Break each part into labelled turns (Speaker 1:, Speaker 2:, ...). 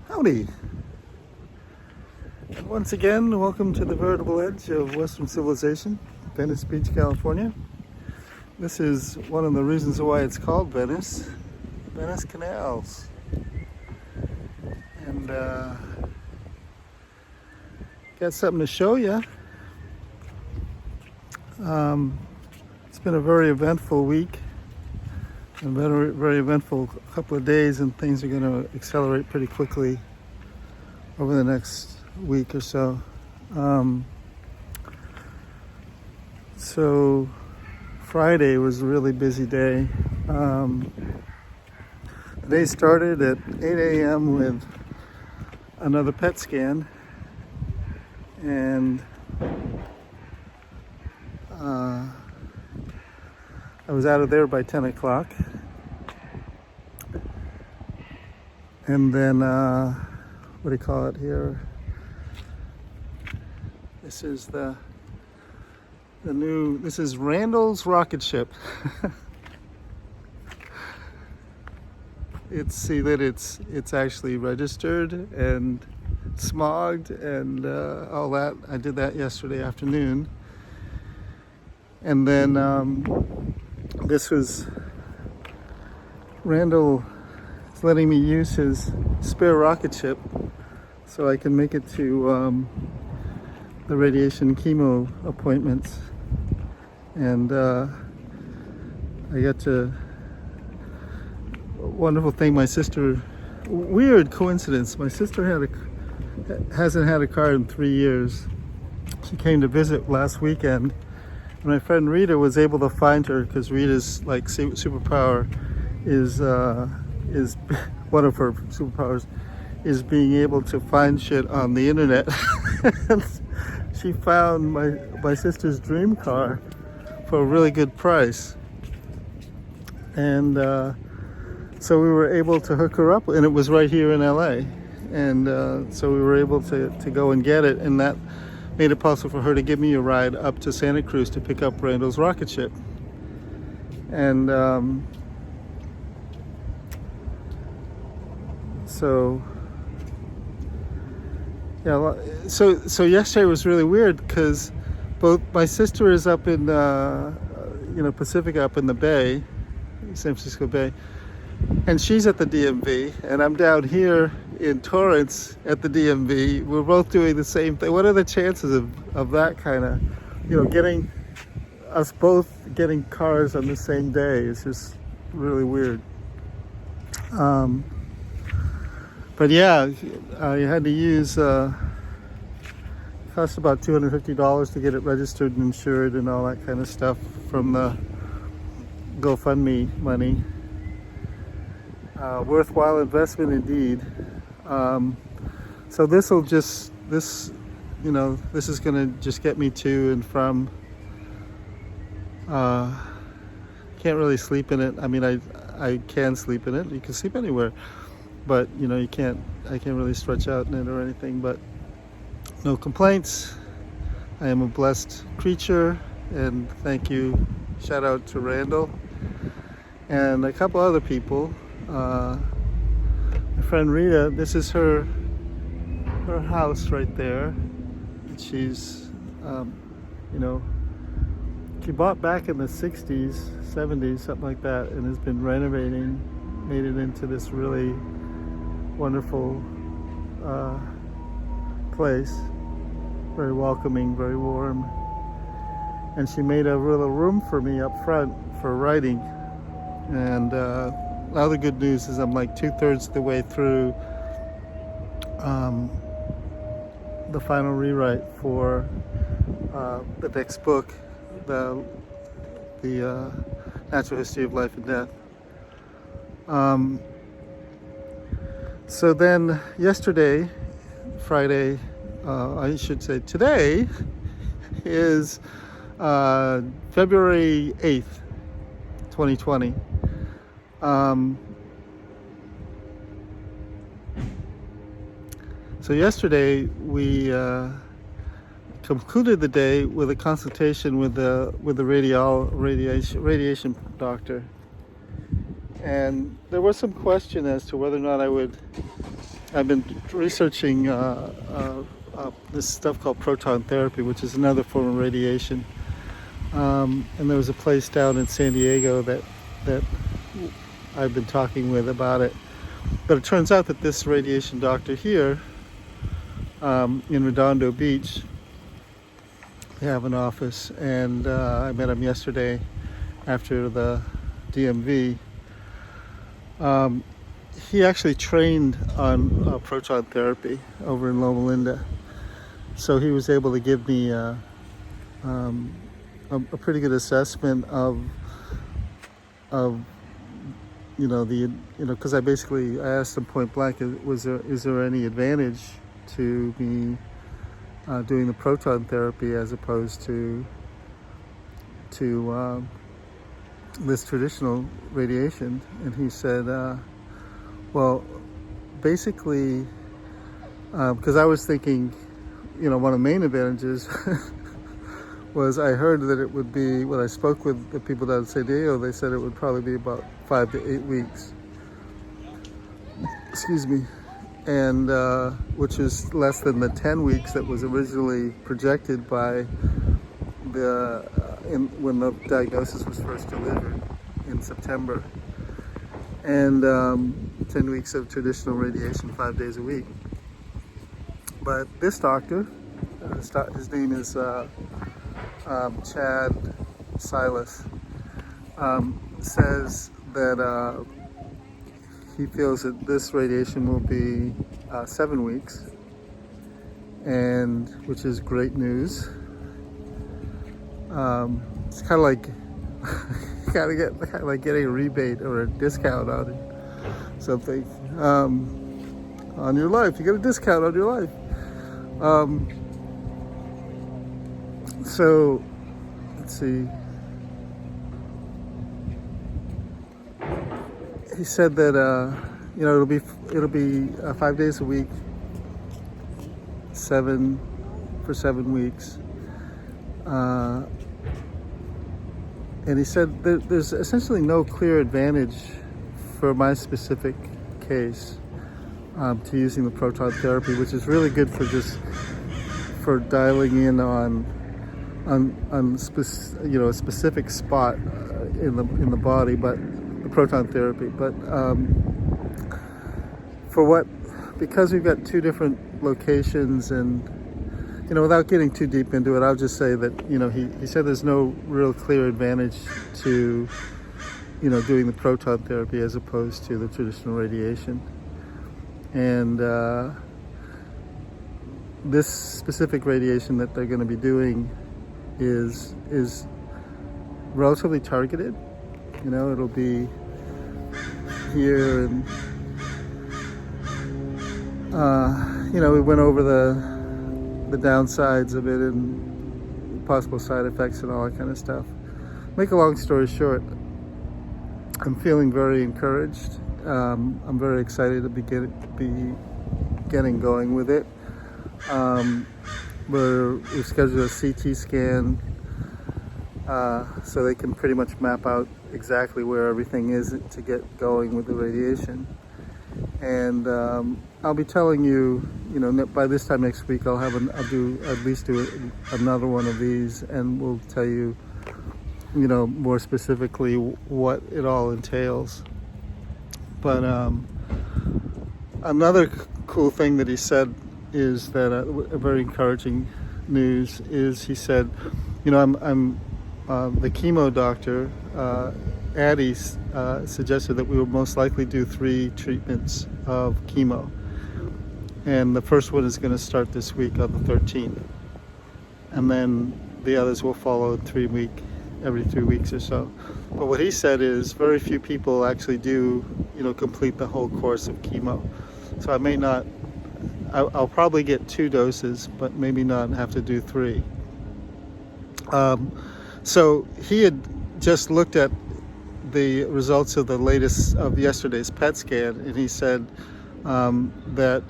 Speaker 1: Howdy! And once again, welcome to the veritable edge of Western civilization, Venice Beach, California. This is one of the reasons why it's called Venice. Venice Canals. And got something to show you. It's been a very eventful week and very, very eventful couple of days, and things are going to accelerate pretty quickly over the next week or so. So Friday was a really busy day. The day started at 8 a.m. with another PET scan, and I was out of there by 10 o'clock. And then, what do you call it here? This is the new, this is Randall's rocket ship. See that it's actually registered and smogged and all that. I did that yesterday afternoon. And then this was Randall is letting me use his spare rocket ship so I can make it to the radiation chemo appointments. And I got to, wonderful thing, my sister, weird coincidence, my sister hasn't had a car in 3 years. She came to visit last weekend. My friend Rita was able to find her because Rita's like superpower is one of her superpowers is being able to find shit on the internet. She found my sister's dream car for a really good price, and so we were able to hook her up, and it was right here in LA, and so we were able to go and get it, and that made it possible for her to give me a ride up to Santa Cruz to pick up Randall's rocket ship. And so yesterday was really weird because both my sister is up in Pacifica, up in the Bay, San Francisco Bay, and she's at the DMV, and I'm down here in Torrance at the DMV. We're both doing the same thing. What are the chances of that kind of, getting us both getting cars on the same day? It's just really weird. But yeah, I had to use, it cost about $250 to get it registered and insured and all that kind of stuff from the GoFundMe money. Worthwhile investment indeed. So this is going to just get me to and from. Can't really sleep in it. I mean, I can sleep in it. You can sleep anywhere, but I can't really stretch out in it or anything. But no complaints. I am a blessed creature, and thank you. Shout out to Randall and a couple other people. My friend Rita, this is her house right there. And she's, she bought back in the 60s, 70s, something like that, and has been renovating, made it into this really wonderful place. Very welcoming, very warm. And she made a little room for me up front for writing. And now the good news is I'm like 2/3 of the way through the final rewrite for the next book, the Natural History of Life and Death. So then yesterday, Friday, I should say today, is February 8th, 2020. So yesterday we concluded the day with a consultation with the radiation doctor, and there was some question as to whether or not I would I've been researching this stuff called proton therapy, which is another form of radiation. And there was a place down in San Diego that I've been talking with about it. But it turns out that this radiation doctor here in Redondo Beach, they have an office, and I met him yesterday after the DMV. He actually trained on proton therapy over in Loma Linda, so he was able to give me a pretty good assessment of because I asked him point blank, is there any advantage to me doing the proton therapy as opposed to this traditional radiation? And he said, well, basically, because I was thinking, one of the main advantages was I heard that it would be, when I spoke with the people down in San Diego, they said it would probably be about 5 to 8 weeks. Excuse me. And which is less than the 10 weeks that was originally projected by when the diagnosis was first delivered in September. And 10 weeks of traditional radiation 5 days a week. But this doctor, his name is Chad Silas, says that he feels that this radiation will be 7 weeks, and which is great news. It's kind of like getting a rebate or a discount on something on your life. You get a discount on your life. So let's see. He said that it'll be 5 days a week, 7 weeks, and he said that there's essentially no clear advantage for my specific case to using the proton therapy, which is really good for dialing in on a specific spot in the body, but the proton therapy. But because we've got two different locations, and without getting too deep into it, I'll just say that he said there's no real clear advantage to doing the proton therapy as opposed to the traditional radiation. And this specific radiation that they're going to be doing is relatively targeted. It'll be here, and we went over the downsides of it and possible side effects and all that kind of stuff. Make a long story short, I'm feeling very encouraged. I'm very excited to be getting going with it. We've scheduled a CT scan so they can pretty much map out exactly where everything is to get going with the radiation. And I'll be telling you, by this time next week, I'll at least do another one of these, and we'll tell you, more specifically what it all entails. But another cool thing that he said is that a very encouraging news is, he said, I'm the chemo doctor, Addie, suggested that we would most likely do 3 treatments of chemo, and the first one is going to start this week on the 13th, and then the others will follow every 3 weeks or so. But what he said is very few people actually do complete the whole course of chemo, so I'll probably get 2 doses, but maybe not have to do 3. So he had just looked at the results of yesterday's PET scan, and he said that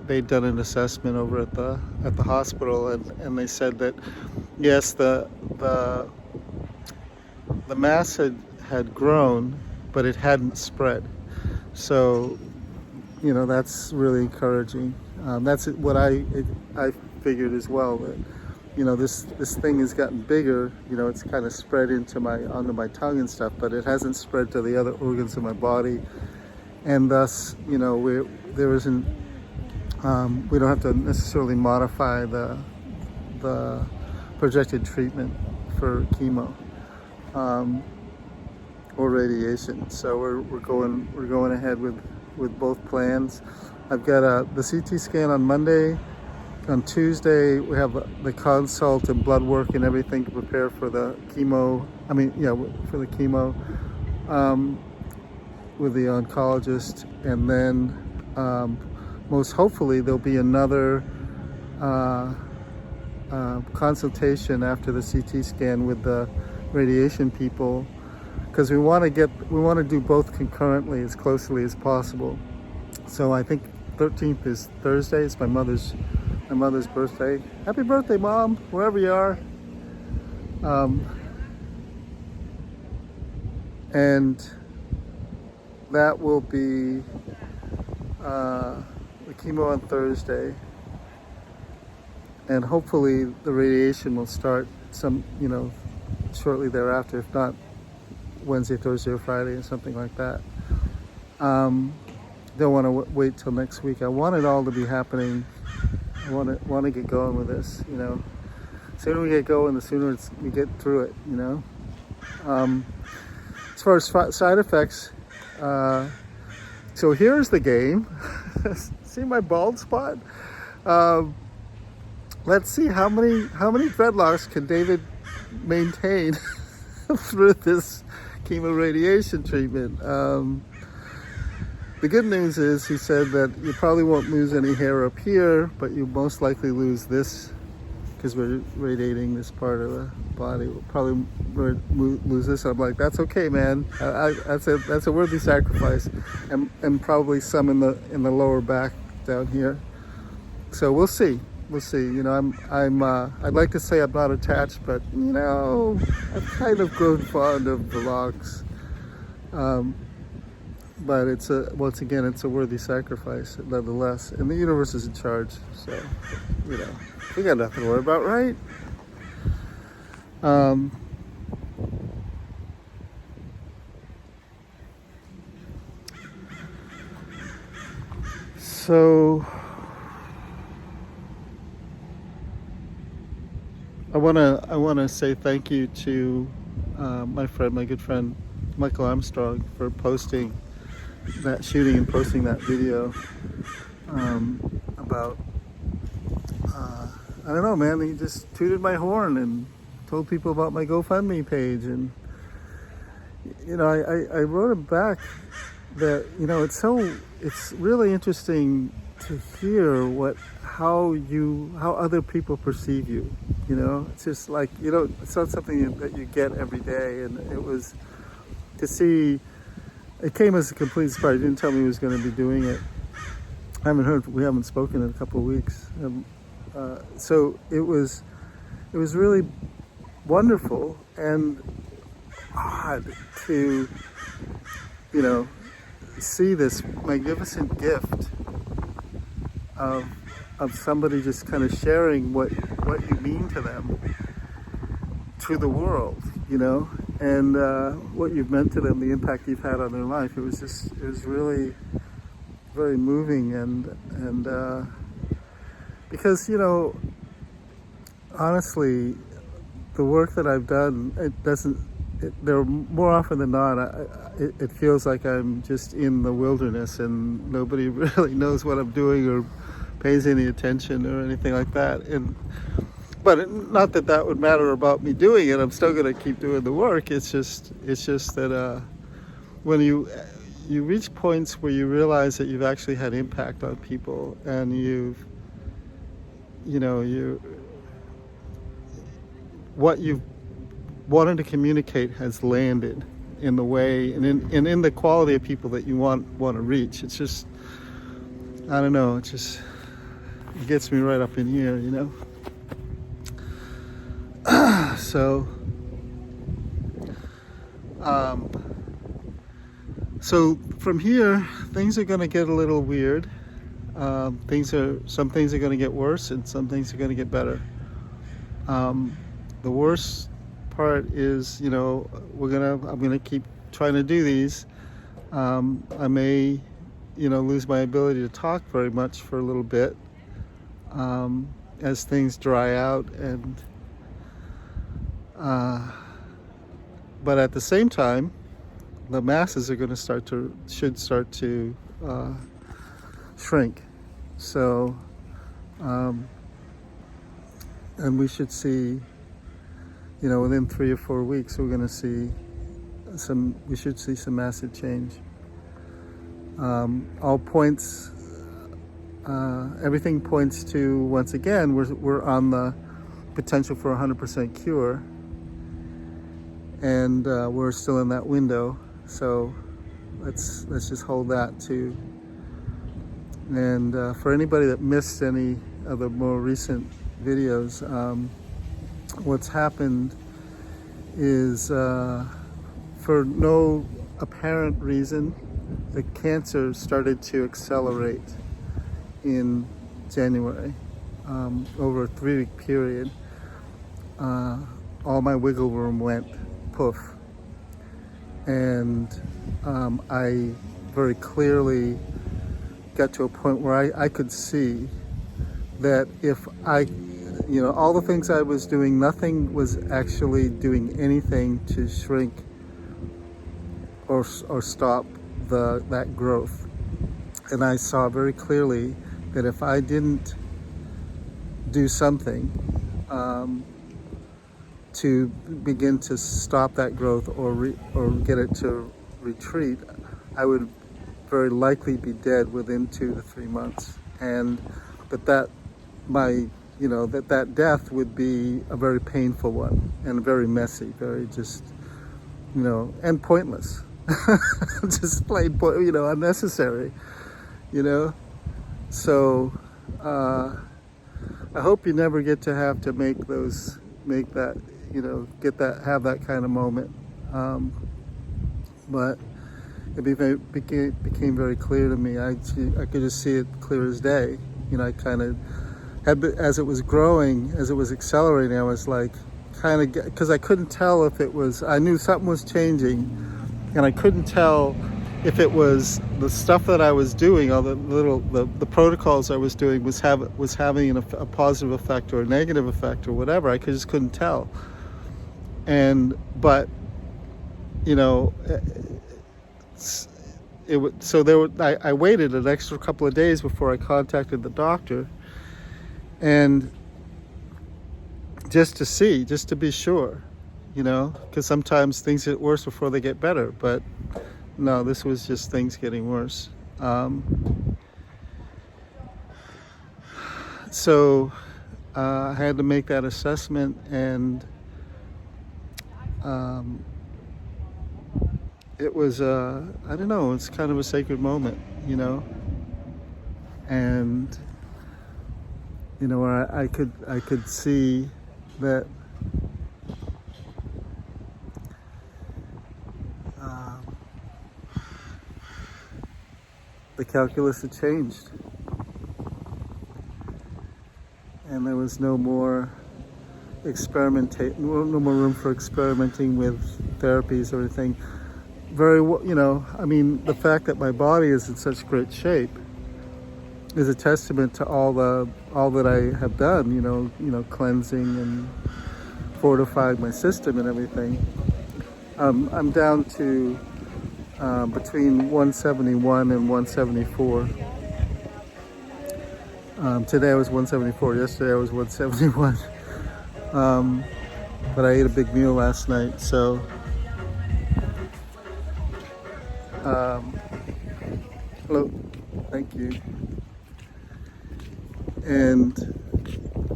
Speaker 1: they'd done an assessment over at the hospital, and they said that yes, the mass had grown, but it hadn't spread. So that's really encouraging. That's what I figured as well, that this thing has gotten bigger. It's kind of spread onto my tongue and stuff, but it hasn't spread to the other organs of my body, and thus there isn't we don't have to necessarily modify the projected treatment for chemo or radiation. So we're going ahead with both plans. I've got the CT scan on Monday. On Tuesday, we have the consult and blood work and everything to prepare for the chemo. For the chemo with the oncologist, and then most hopefully there'll be another consultation after the CT scan with the radiation people, because we want to do both concurrently as closely as possible. So I think 13th is Thursday. It's my mother's birthday. Happy birthday, Mom, wherever you are. And that will be the chemo on Thursday, and hopefully the radiation will start shortly thereafter, if not Wednesday, Thursday, or Friday, or something like that. Don't want to wait till next week. I want it all to be happening. I want to get going with this. The sooner we get going, the sooner we get through it. As far as side effects, so here's the game. See my bald spot? Let's see how many dreadlocks can David maintain through this chemoradiation treatment. The good news is, he said that you probably won't lose any hair up here, but you most likely lose this, because we're radiating this part of the body. We'll probably lose this. I'm like, that's okay, man. That's a worthy sacrifice, and probably some in the lower back down here. So we'll see. We'll see. I'd like to say I'm not attached, but I've kind of grown fond of the locks. But once again, it's a worthy sacrifice nonetheless, and the universe is in charge. So, we got nothing to worry about, right? So I wanna say thank you to my good friend Michael Armstrong, for shooting and posting that video about I don't know, man. He just tooted my horn and told people about my GoFundMe page, and I wrote him back that it's really interesting to hear how other people perceive you. It's just like it's not something that you get every day, and it was to see. It came as a complete surprise. He didn't tell me he was going to be doing it. We haven't spoken in a couple of weeks. So it was really wonderful and odd to, see this magnificent gift of somebody just kind of sharing what you mean to them, to the world, and what you've meant to them, the impact you've had on their life. It was really very moving, and because honestly, the work that I've done, there more often than not, it feels like I'm just in the wilderness and nobody really knows what I'm doing or pays any attention or anything like that. But not that would matter about me doing it. I'm still going to keep doing the work. It's just that when you reach points where you realize that you've actually had impact on people, and what you've wanted to communicate has landed in the way and in the quality of people that you want to reach. It's just, I don't know. It gets me right up in here, So from here, things are going to get a little weird. Some things are going to get worse, and some things are going to get better. The worst part is, I'm gonna keep trying to do these. I may, lose my ability to talk very much for a little bit as things dry out, and but at the same time, the masses are going to should start to shrink. So, and we should see, within 3 or 4 weeks, we should see some massive change. All points, everything points to, once again, we're on the potential for 100% cure, and we're still in that window. So let's just hold that too. And for anybody that missed any of the more recent videos, what's happened is, for no apparent reason, the cancer started to accelerate in January. Over a 3-week period, all my wiggle room went poof. And I very clearly got to a point where I could see that if all the things I was doing, nothing was actually doing anything to shrink or stop that growth. And I saw very clearly that if I didn't do something to begin to stop that growth or get it to retreat, I would very likely be dead within 2 to 3 months. And that death would be a very painful one, and very messy, very just, and pointless. Just plain, unnecessary, So I hope you never get to have to have that kind of moment. But it became very clear to me. I could just see it clear as day. I kind of as it was growing, as it was accelerating, I was like, because I couldn't tell if it was, I knew something was changing, and I couldn't tell if it was the stuff that I was doing, or the protocols I was doing was having a positive effect or a negative effect or whatever. I just couldn't tell. But I waited an extra couple of days before I contacted the doctor, and just to be sure, because sometimes things get worse before they get better. But no, this was just things getting worse. So I had to make that assessment, and it was, I don't know, it's kind of a sacred moment, and where I could see that the calculus had changed, and there was no more no more room for experimenting with therapies or anything. The fact that my body is in such great shape is a testament to all that I have done, cleansing and fortifying my system and everything. I'm down to between 171 and 174. Today I was 174. Yesterday I was 171. But I ate a big meal last night, so hello, thank you. And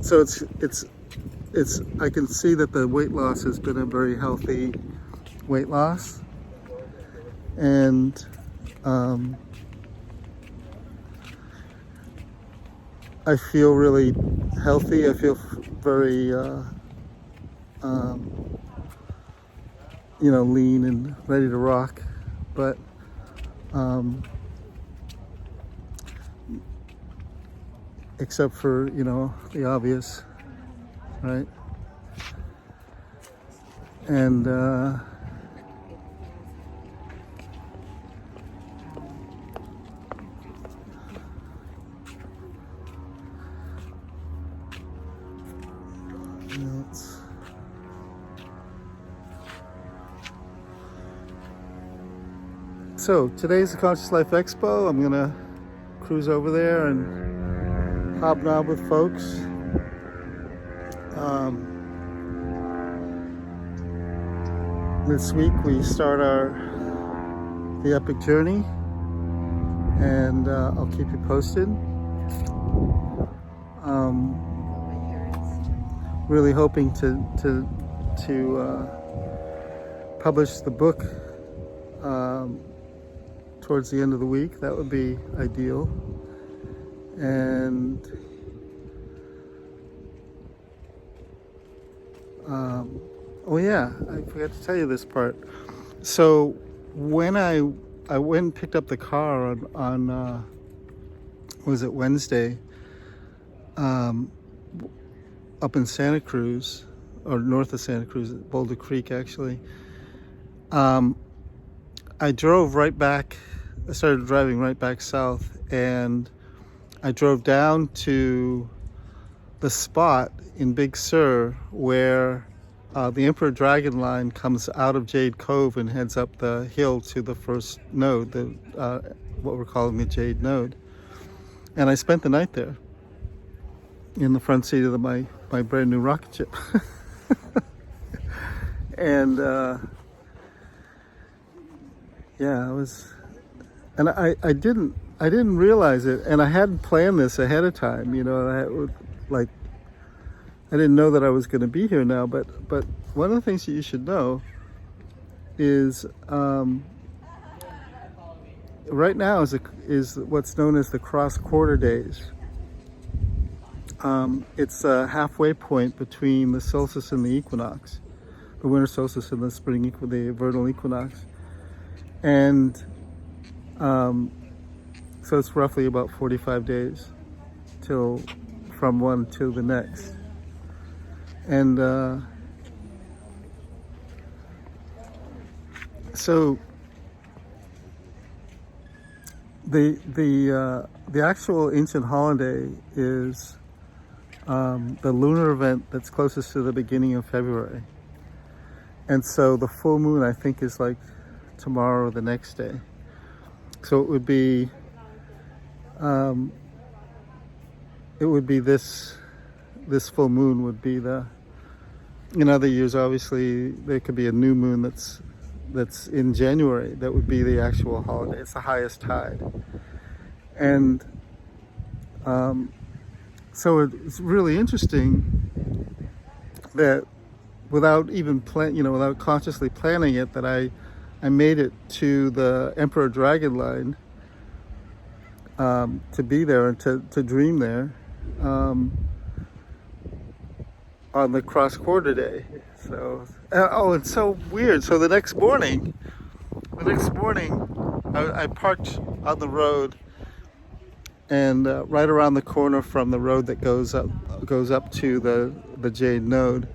Speaker 1: so it's I can see that the weight loss has been a very healthy weight loss, and I feel really healthy. I feel very lean and ready to rock. But except for, you know, the obvious, right? And so today's the Conscious Life Expo. I'm gonna cruise over there and hobnob with folks. This week we start the epic journey, and I'll keep you posted. Really hoping to publish the book towards the end of the week. That would be ideal. And oh yeah, I forgot to tell you this part. So when I went and picked up the car on was it Wednesday, up in Santa Cruz, or north of Santa Cruz, at Boulder Creek actually. I drove right back. I started driving right back south, and I drove down to the spot in Big Sur where the Emperor Dragon line comes out of Jade Cove and heads up the hill to the first node, what we're calling the Jade Node. And I spent the night there in the front seat of my brand new rocket ship. And yeah, I didn't realize it, and I hadn't planned this ahead of time, you know. I didn't know that I was going to be here now, but one of the things that you should know is right now is what's known as the cross quarter days. It's a halfway point between the solstice and the equinox, the winter solstice and the vernal equinox. And so it's roughly about 45 days from one to the next. And so the actual ancient holiday is the lunar event that's closest to the beginning of February. And so the full moon, I think, is like tomorrow or the next day. So it would be this full moon would be in other years, obviously there could be a new moon that's in January. That would be the actual holiday. It's the highest tide. And so it's really interesting that without consciously planning it, that I made it to the Emperor Dragon line to be there and to dream there on the cross quarter day. So it's so weird. So the next morning I parked on the road, and right around the corner from the road that goes up to the Jade Node.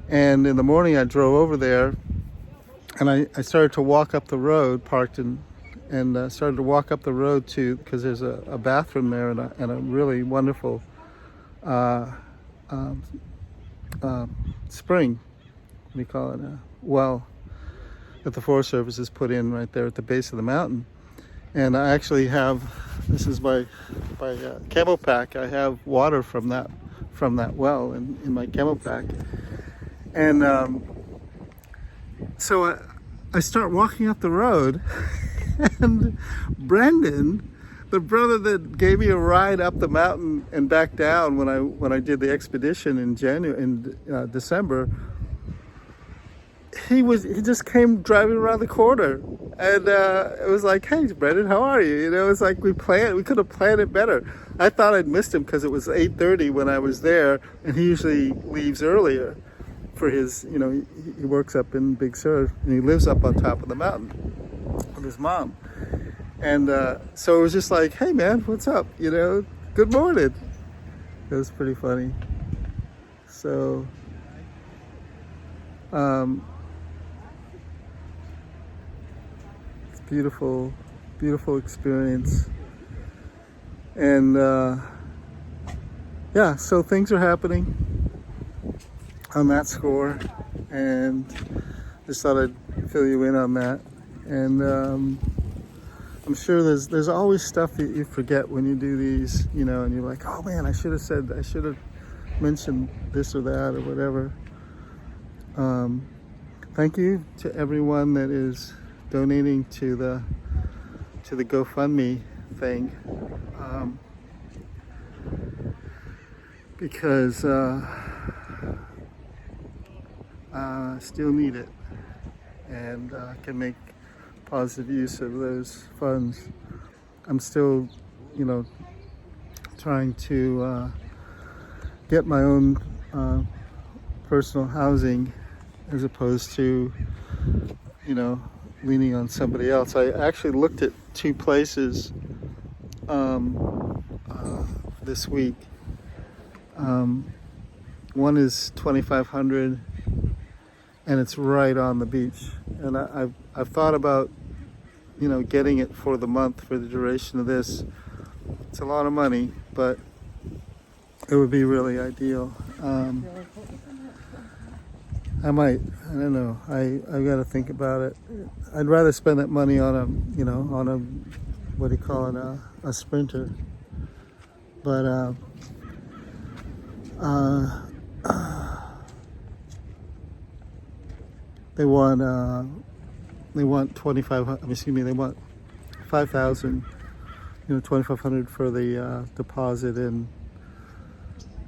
Speaker 1: And in the morning I drove over there, and I started to walk up the road, parked and started to walk up the road because there's a bathroom there and a really wonderful spring, what do you call it, a well that the Forest Service has put in right there at the base of the mountain. And I actually have, this is my camel pack. I have water from that well in my camel pack. And so I start walking up the road, and Brendan, the brother that gave me a ride up the mountain and back down when I did the expedition in December, he just came driving around the corner, and it was like, "Hey, Brendan, how are you?" You know, it's like we could have planned it better. I thought I'd missed him because it was 8:30 when I was there, and he usually leaves earlier for his, he works up in Big Sur, and he lives up on top of the mountain with his mom. And so it was just like, "Hey man, what's up? Good morning." It was pretty funny. So, it's beautiful, beautiful experience. And yeah, so things are happening on that score, and just thought I'd fill you in on that. And I'm sure there's always stuff that you forget when you do these, you know, and you're like, oh man, I should have mentioned this or that or whatever. Thank you to everyone that is donating to the GoFundMe thing, because I still need it, and can make positive use of those funds. I'm still, you know, trying to get my own personal housing, as opposed to, you know, leaning on somebody else. I actually looked at two places this week. One is 2,500, and it's right on the beach. And I've thought about, you know, getting it for the month, for the duration of this. It's a lot of money, but it would be really ideal. I might. I don't know. I got to think about it. I'd rather spend that money on a, you know, on a, what do you call it, a Sprinter. But they want 2,500. Excuse me. They want 5,000. You know, 2,500 for the deposit and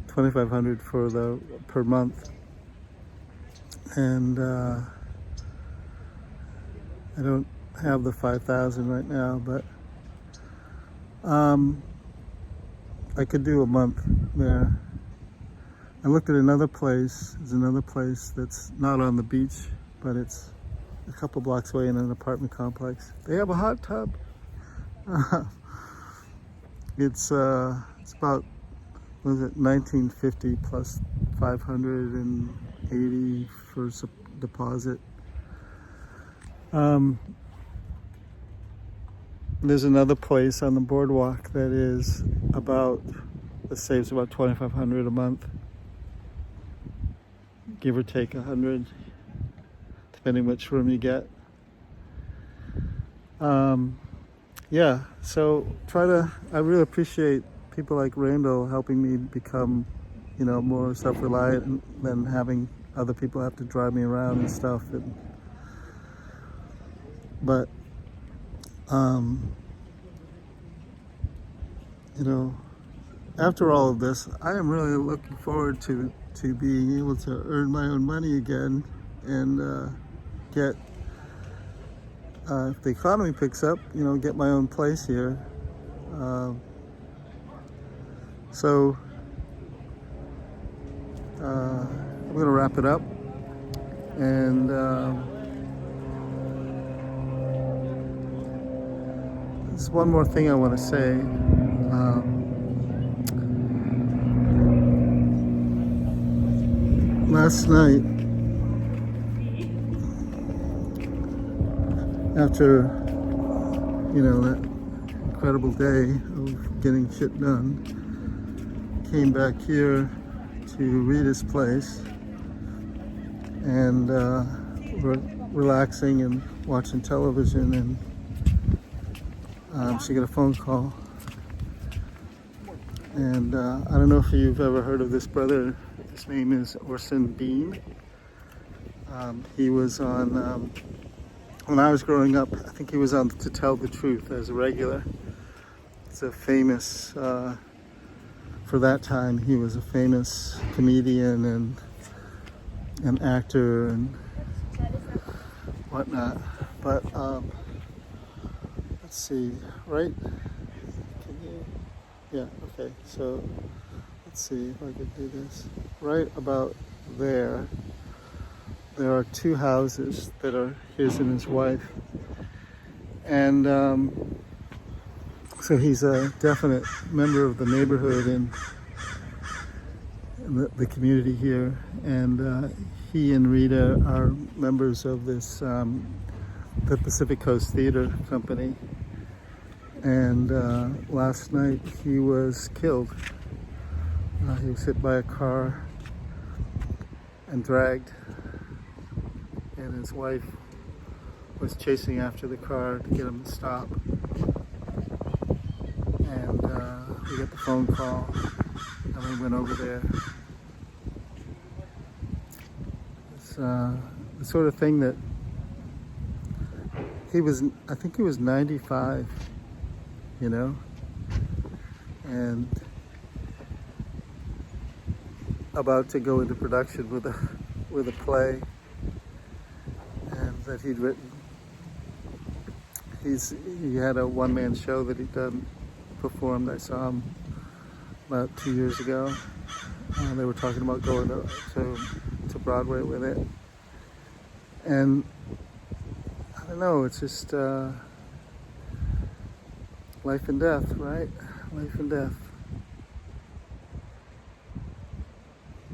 Speaker 1: 2,500 for the per month. And I don't have the 5,000 right now, but I could do a month there. I looked at another place. There's another place that's not on the beach, but it's a couple blocks away in an apartment complex. They have a hot tub. It's about, what is it, 1950 plus 580 for deposit. There's another place on the boardwalk that is about, that saves about 2,500 a month, give or take 100, depending which room you get. Yeah, so I really appreciate people like Randall helping me become, you know, more self-reliant than having other people have to drive me around and stuff. But you know, after all of this, I am really looking forward to being able to earn my own money again, and get, if the economy picks up, you know, get my own place here. So I'm going to wrap it up, and there's one more thing I want to say. Last night, after, you know, that incredible day of getting shit done, came back here to Rita's place, and relaxing and watching television, and she got a phone call. And I don't know if you've ever heard of this brother. His name is Orson Bean. He was on, when I was growing up, I think he was on To Tell the Truth as a regular. It's a famous, for that time, he was a famous comedian and actor and whatnot. But let's see, right? Yeah, okay, so let's see if I could do this. Right about there are two houses that are his and his wife. And so he's a definite member of the neighborhood, the community here, and he and Rita are members of this the Pacific Coast Theater Company. And last night he was killed. He was hit by a car and dragged, and his wife was chasing after the car to get him to stop. And we got the phone call, and we went over there. It's the sort of thing that I think he was 95, you know, and about to go into production with a play, and that he'd written. He had a one-man show that he'd performed. I saw him about 2 years ago. They were talking about going to Broadway with it, and I don't know. It's just life and death, right? Life and death.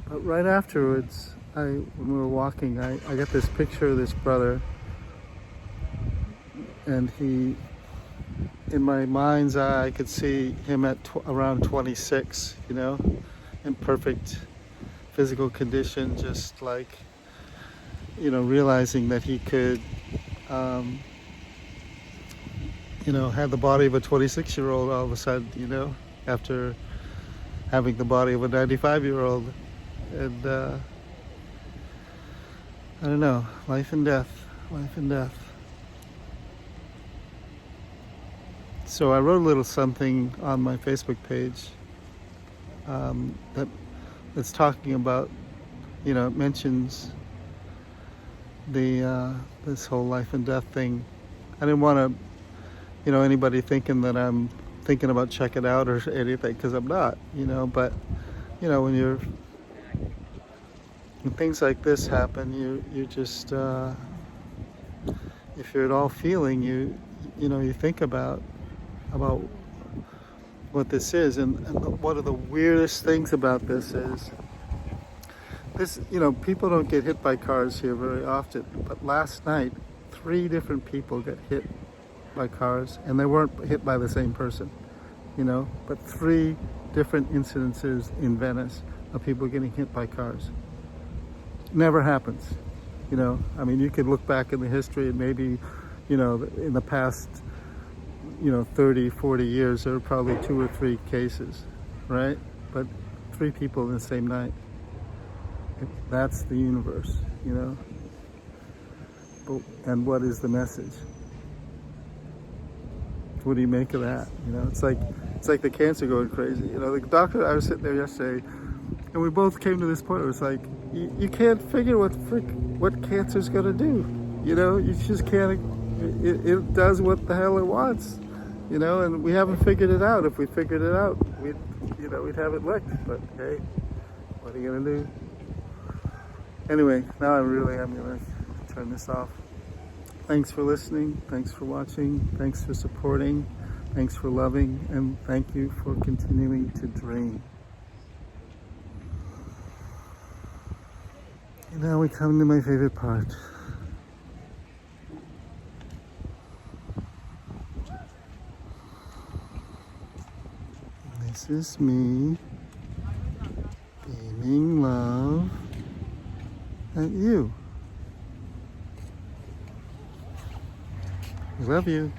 Speaker 1: But right afterwards, when we were walking, I got this picture of this brother, and he, in my mind's eye, I could see him at around 26, you know, in perfect physical condition, just like, you know, realizing that he could, you know, have the body of a 26-year-old all of a sudden, you know, after having the body of a 95-year-old. And I don't know, life and death, life and death. So I wrote a little something on my Facebook page that's talking about, you know, it mentions this whole life and death thing. I didn't want to, you know, anybody thinking that I'm thinking about check it out or anything, because I'm not, you know. But, you know, when things like this happen, you just if you're at all feeling, you know, you think about what this is. And one of the weirdest things about this is this, you know, people don't get hit by cars here very often, but last night 3 different people got hit by cars, and they weren't hit by the same person, you know, but 3 different incidences in Venice of people getting hit by cars. Never happens, you know. I mean, you could look back in the history and maybe, you know, in the past, you know, 30, 40 years, there were probably 2 or 3 cases, right? But 3 people in the same night. That's the universe, you know. And what is the message? What do you make of that? You know, it's like the cancer going crazy. You know, the doctor, I was sitting there yesterday, and we both came to this point where it's like, you can't figure what cancer's gonna do. You know, you just can't. It does what the hell it wants. You know, and we haven't figured it out. If we figured it out, we'd have it licked. But hey, what are you gonna do? Anyway, now I'm gonna turn this off. Thanks for listening. Thanks for watching. Thanks for supporting. Thanks for loving. And thank you for continuing to dream. And now we come to my favorite part. This is me beaming love at you. I love you.